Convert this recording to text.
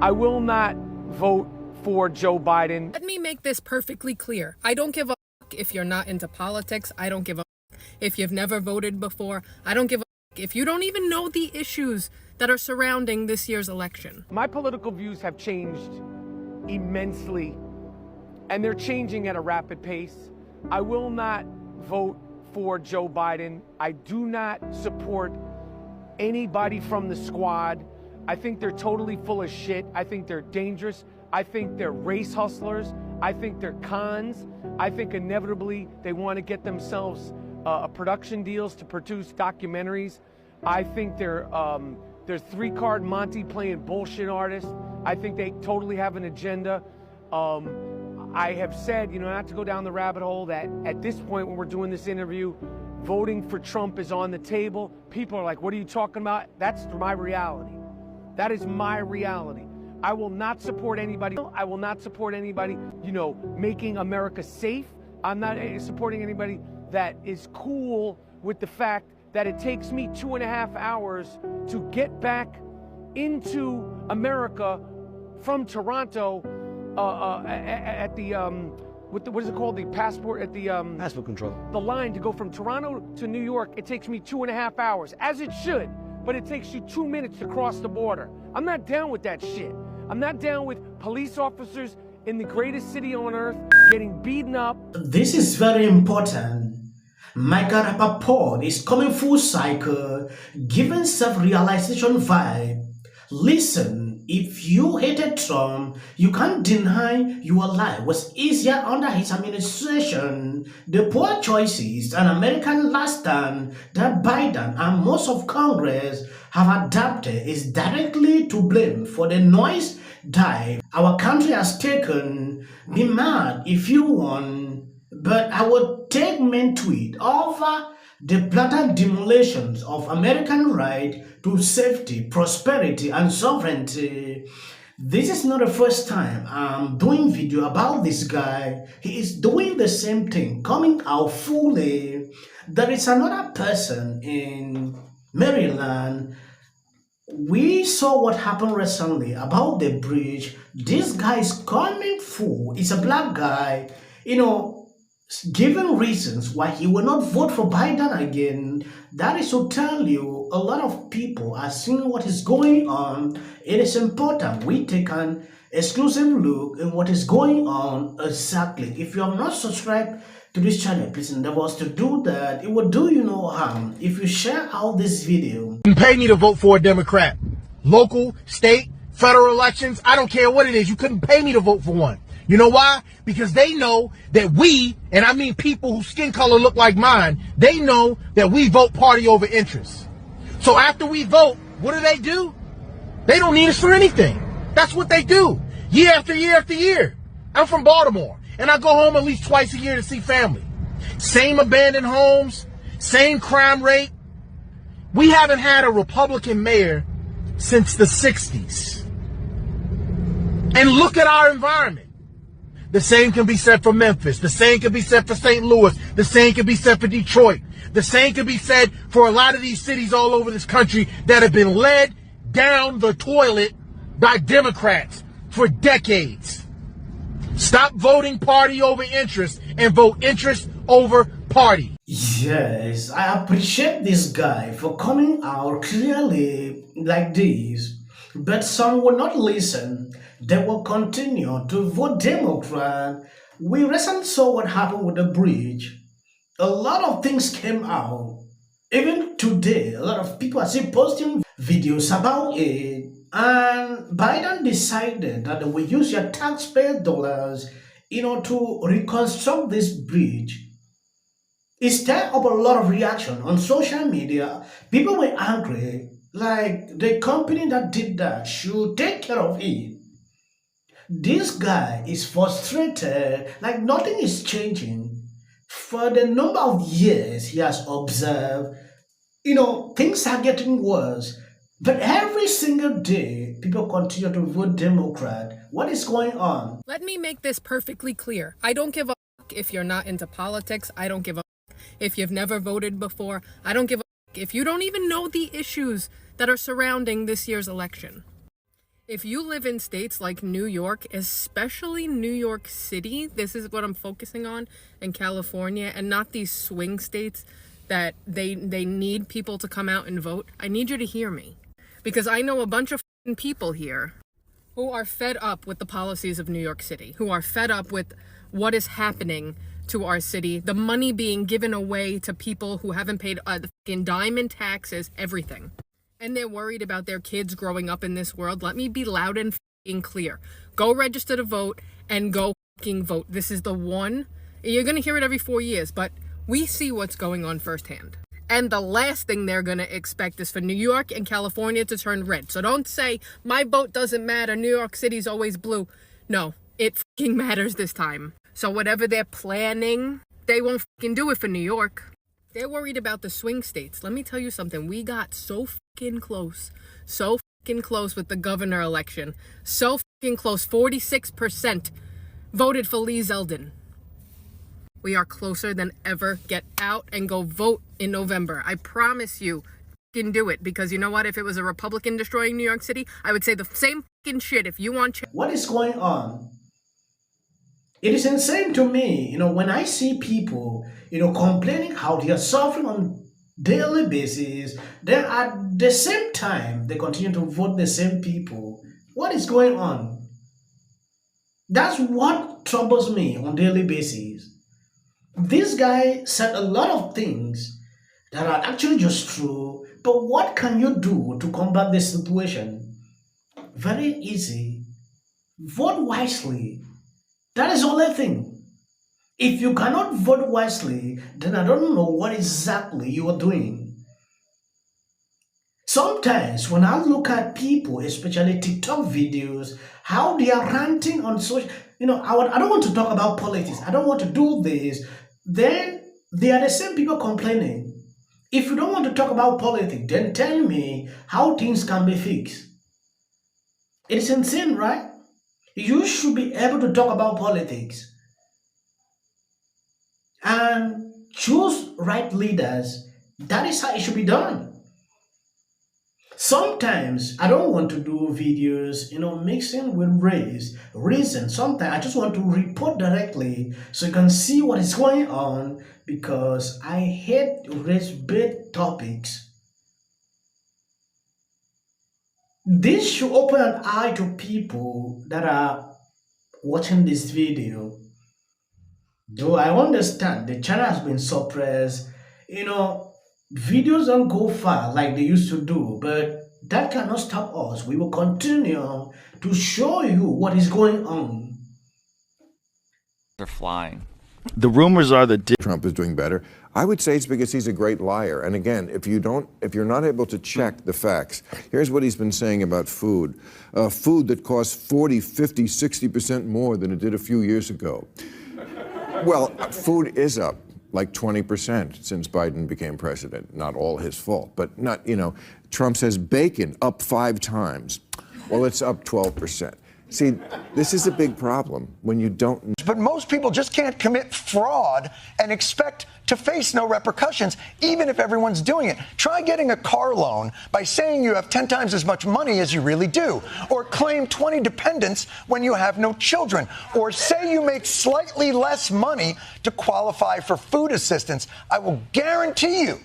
I will not vote for Joe Biden. Let me make this perfectly clear. I don't give a if you're not into politics. I don't give a if you've never voted before. I don't give a if you don't even know the issues that are surrounding this year's election. My political views have changed immensely, and they're changing at a rapid pace. I will not vote for Joe Biden. I do not support anybody from the squad. I think they're totally full of shit. I think they're dangerous. I think they're race hustlers. I think they're cons. I think inevitably they want to get themselves production deals to produce documentaries. I think they're three-card Monty playing bullshit artists. I think they totally have an agenda. I have said, not to go down the rabbit hole, that at this point when we're doing this interview, voting for Trump is on the table. People are like, what are you talking about? That's my reality. That is my reality. I will not support anybody. I will not support anybody, making America safe. I'm not supporting anybody that is cool with the fact that it takes me 2.5 hours to get back into America from Toronto at the what is it called? The passport at the passport control. The line to go from Toronto to New York. It takes me 2.5 hours, as it should, but it takes you 2 minutes to cross the border. I'm not down with that shit. I'm not down with police officers in the greatest city on earth getting beaten up. This is very important. Michael Rapaport is coming full cycle, giving self-realization vibe. Listen, if you hated Trump, you can't deny your life was easier under his administration. The poor choices and American last stand that Biden and most of Congress have adopted is directly to blame for the noise dive our country has taken. Be mad if you want, but I would take main tweet over the blatant demolitions of American right to safety, prosperity, and sovereignty. This is not the first time I'm doing video about this guy. He is doing the same thing, coming out fully. There is another person in Maryland. We saw what happened recently about the bridge. This guy is coming full. It's a black guy, given reasons why he will not vote for Biden again. That is to tell you, a lot of people are seeing what is going on. It is important we take an exclusive look in what is going on exactly. If you have not subscribed to this channel, please endeavor us to do that. It will do you no harm if you share out this video. You can pay me to vote for a Democrat. Local, state, federal elections, I don't care what it is. You couldn't pay me to vote for one. You know why? Because they know that we, and I mean people whose skin color look like mine, they know that we vote party over interest. So after we vote, what do? They don't need us for anything. That's what they do. Year after year after year. I'm from Baltimore, and I go home at least twice a year to see family. Same abandoned homes, same crime rate. We haven't had a Republican mayor since the 60s. And look at our environment. The same can be said for Memphis. The same can be said for St. Louis. The same can be said for Detroit. The same can be said for a lot of these cities all over this country that have been led down the toilet by Democrats for decades. Stop voting party over interest and vote interest over party. Yes, I appreciate this guy for coming out clearly like this, but some will not listen. They will continue to vote Democrat. We recently saw what happened with the bridge. A lot of things came out. Even today, a lot of people are still posting videos about it. And Biden decided that they will use your taxpayer dollars, to reconstruct this bridge. It stirred up a lot of reaction on social media. People were angry, like the company that did that should take care of it. This guy is frustrated, like nothing is changing. For the number of years he has observed, things are getting worse. But every single day, people continue to vote Democrat. What is going on? Let me make this perfectly clear. I don't give a if you're not into politics. I don't give a if you've never voted before. I don't give a if you don't even know the issues that are surrounding this year's election. If you live in states like New York, especially New York City, this is what I'm focusing on, in California, and not these swing states that they need people to come out and vote. I need you to hear me, because I know a bunch of people here who are fed up with the policies of New York City, who are fed up with what is happening to our city, the money being given away to people who haven't paid the fucking diamond taxes, everything. And they're worried about their kids growing up in this world. Let me be loud and fucking clear. Go register to vote and go fucking vote. This is the one. You're going to hear it every 4 years, but we see what's going on firsthand. And the last thing they're going to expect is for New York and California to turn red. So don't say, my vote doesn't matter, New York City's always blue. No, it fucking matters this time. So whatever they're planning, they won't fucking do it for New York. They're worried about the swing states. Let me tell you something. We got so fucking close with the governor election. So fucking close. 46% voted for Lee Zeldin. We are closer than ever. Get out and go vote in November. I promise you, fucking do it. Because you know what? If it was a Republican destroying New York City, I would say the same fucking shit. If you want... What is going on? It is insane to me, when I see people, complaining how they are suffering on daily basis, then at the same time, they continue to vote the same people. What is going on? That's what troubles me on daily basis. This guy said a lot of things that are actually just true, but what can you do to combat this situation? Very easy. Vote wisely. That is the only thing. If you cannot vote wisely, then I don't know what exactly you are doing. Sometimes when I look at people, especially TikTok videos, how they are ranting on social, I don't want to talk about politics. I don't want to do this. Then they are the same people complaining. If you don't want to talk about politics, then tell me how things can be fixed. It's insane, right? You should be able to talk about politics and choose right leaders. That is how it should be done. Sometimes I don't want to do videos, mixing with reason. Sometimes I just want to report directly so you can see what is going on, because I hate race-based topics. This should open an eye to people that are watching this video. Though I understand the channel has been suppressed, videos don't go far like they used to do, but that cannot stop us. We will continue to show you what is going on. They're flying. The rumors are that Trump is doing better. I would say it's because he's a great liar. And again, if you're not able to check the facts, here's what he's been saying about food. Food that costs 40, 50, 60% more than it did a few years ago. Well, food is up like 20% since Biden became president. Not all his fault, but Trump says bacon up 5 times. Well, it's up 12%. See, this is a big problem when you don't. But most people just can't commit fraud and expect to face no repercussions, even if everyone's doing it. Try getting a car loan by saying you have 10 times as much money as you really do, or claim 20 dependents when you have no children, or say you make slightly less money to qualify for food assistance. I will guarantee you